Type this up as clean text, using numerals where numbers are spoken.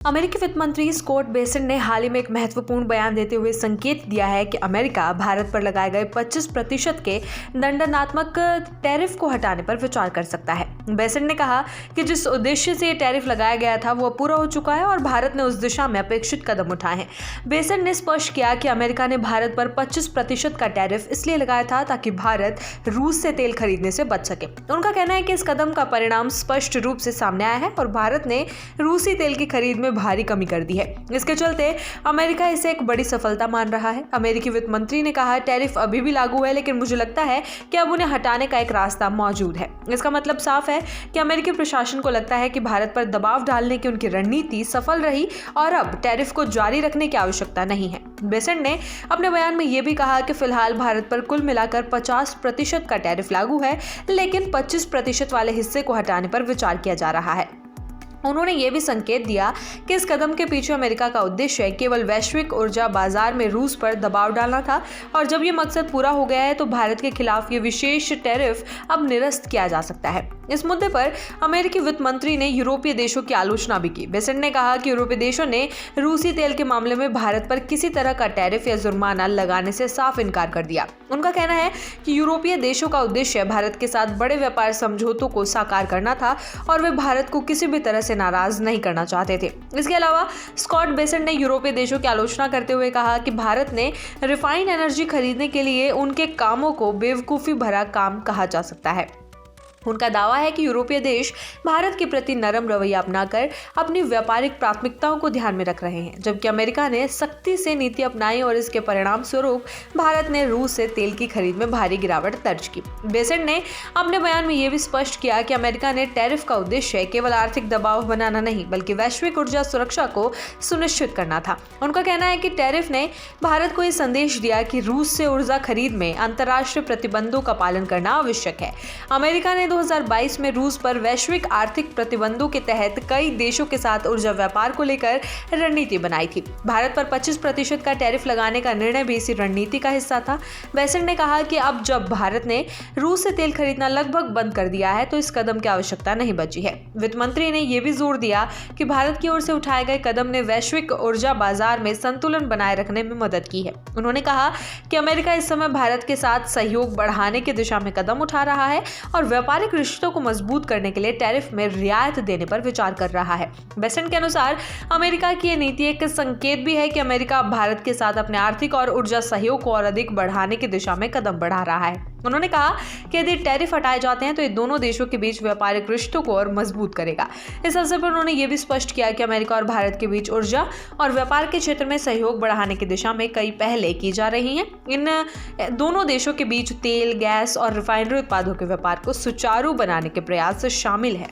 अमेरिकी वित्त मंत्री स्कॉट बेसेंट ने हाल ही में एक महत्वपूर्ण बयान देते हुए संकेत दिया है कि अमेरिका भारत पर लगाए गए 25% के दंडात्मक टैरिफ को हटाने पर विचार कर सकता है। बेसेंट ने कहा कि जिस उद्देश्य से ये टैरिफ लगाया गया था वो पूरा हो चुका है और भारत ने उस दिशा में अपेक्षित कदम उठाए हैं। बेसेंट ने स्पष्ट किया कि अमेरिका ने भारत पर 25% का टैरिफ इसलिए लगाया था ताकि भारत रूस से तेल खरीदने से बच सके। उनका कहना है कि इस कदम का परिणाम स्पष्ट रूप से सामने आया है और भारत ने रूसी तेल की खरीद में भारी कमी कर दी है। इसके चलते अमेरिका इसे एक बड़ी सफलता मान रहा है। अमेरिकी वित्त मंत्री ने कहा, टैरिफ अभी भी लागू है, लेकिन मुझे लगता है कि अब उन्हें हटाने का एक रास्ता मौजूद है। इसका मतलब साफ है कि अमेरिकी प्रशासन को लगता है कि भारत पर दबाव डालने की उनकी रणनीति सफल रही और अब टैरिफ को जारी रखने की आवश्यकता नहीं है। बेसेंट ने अपने बयान में यह भी कहा कि फिलहाल भारत पर कुल मिलाकर 50% का टैरिफ लागू है, लेकिन 25% वाले हिस्से को हटाने पर विचार किया जा रहा है। उन्होंने ये भी संकेत दिया कि इस कदम के पीछे अमेरिका का उद्देश्य केवल वैश्विक ऊर्जा बाजार में रूस पर दबाव डालना था और जब ये मकसद पूरा हो गया है तो भारत के खिलाफ ये विशेष टैरिफ अब निरस्त किया जा सकता है। इस मुद्दे पर अमेरिकी वित्त मंत्री ने यूरोपीय देशों की आलोचना भी की। बेसेंट ने कहा कि यूरोपीय देशों ने रूसी तेल के मामले में भारत पर किसी तरह का टैरिफ या जुर्माना लगाने से साफ इनकार कर दिया। उनका कहना है कि यूरोपीय देशों का उद्देश्य भारत के साथ बड़े व्यापार समझौतों को साकार करना था और वे भारत को किसी भी तरह से नाराज नहीं करना चाहते थे। इसके अलावा स्कॉट बेसेंट ने यूरोपीय देशों की आलोचना करते हुए कहा कि भारत ने रिफाइंड एनर्जी खरीदने के लिए उनके कामों को बेवकूफी भरा काम कहा जा सकता है। उनका दावा है कि यूरोपीय देश भारत के प्रति नरम रवैया अपनाकर अपनी व्यापारिक प्राथमिकताओं को ध्यान में रख रहे हैं, जबकि अमेरिका ने सख्ती से नीति अपनाई और इसके परिणाम स्वरूप भारत ने रूस से तेल की खरीद में भारी गिरावट दर्ज की। बेसेंट ने अपने बयान में यह भी स्पष्ट किया कि अमेरिका ने टैरिफ का उद्देश्य केवल आर्थिक दबाव बनाना नहीं बल्कि वैश्विक ऊर्जा सुरक्षा को सुनिश्चित करना था। उनका कहना है कि टैरिफ ने भारत को यह संदेश दिया कि रूस से ऊर्जा खरीद में अंतर्राष्ट्रीय प्रतिबंधों का पालन करना आवश्यक है। अमेरिका ने 2022 में रूस पर वैश्विक आर्थिक प्रतिबंधों के तहत कई देशों के साथ ऊर्जा व्यापार को लेकर रणनीति बनाई थी। भारत पर 25% का टैरिफ लगाने का निर्णय भी इसी रणनीति का हिस्सा था। बेसेंट ने कहा कि अब जब भारत ने रूस से तेल खरीदना लगभग बंद कर दिया है तो इस कदम की आवश्यकता नहीं बची है। वित्त मंत्री ने यह भी जोर दिया कि भारत की ओर से उठाए गए कदम ने वैश्विक ऊर्जा बाजार में संतुलन बनाए रखने में मदद की है। उन्होंने कहा कि अमेरिका इस समय भारत के साथ सहयोग बढ़ाने की दिशा में कदम उठा रहा है और व्यापारिक रिश्तों को मजबूत करने के लिए टैरिफ में रियायत देने पर विचार कर रहा है। बेसेंट के अनुसार अमेरिका की यह नीति एक संकेत भी है कि अमेरिका भारत के साथ अपने आर्थिक और ऊर्जा सहयोग को और अधिक बढ़ाने की दिशा में कदम बढ़ा रहा है। उन्होंने कहा कि यदि टैरिफ हटाए जाते हैं तो ये दोनों देशों के बीच व्यापारिक रिश्तों को और मजबूत करेगा। इस अवसर पर उन्होंने ये भी स्पष्ट किया कि अमेरिका और भारत के बीच ऊर्जा और व्यापार के क्षेत्र में सहयोग बढ़ाने की दिशा में कई पहलें की जा रही हैं। इन दोनों देशों के बीच तेल, गैस और रिफाइनरी उत्पादों के व्यापार को सुचारू बनाने के प्रयास शामिल है।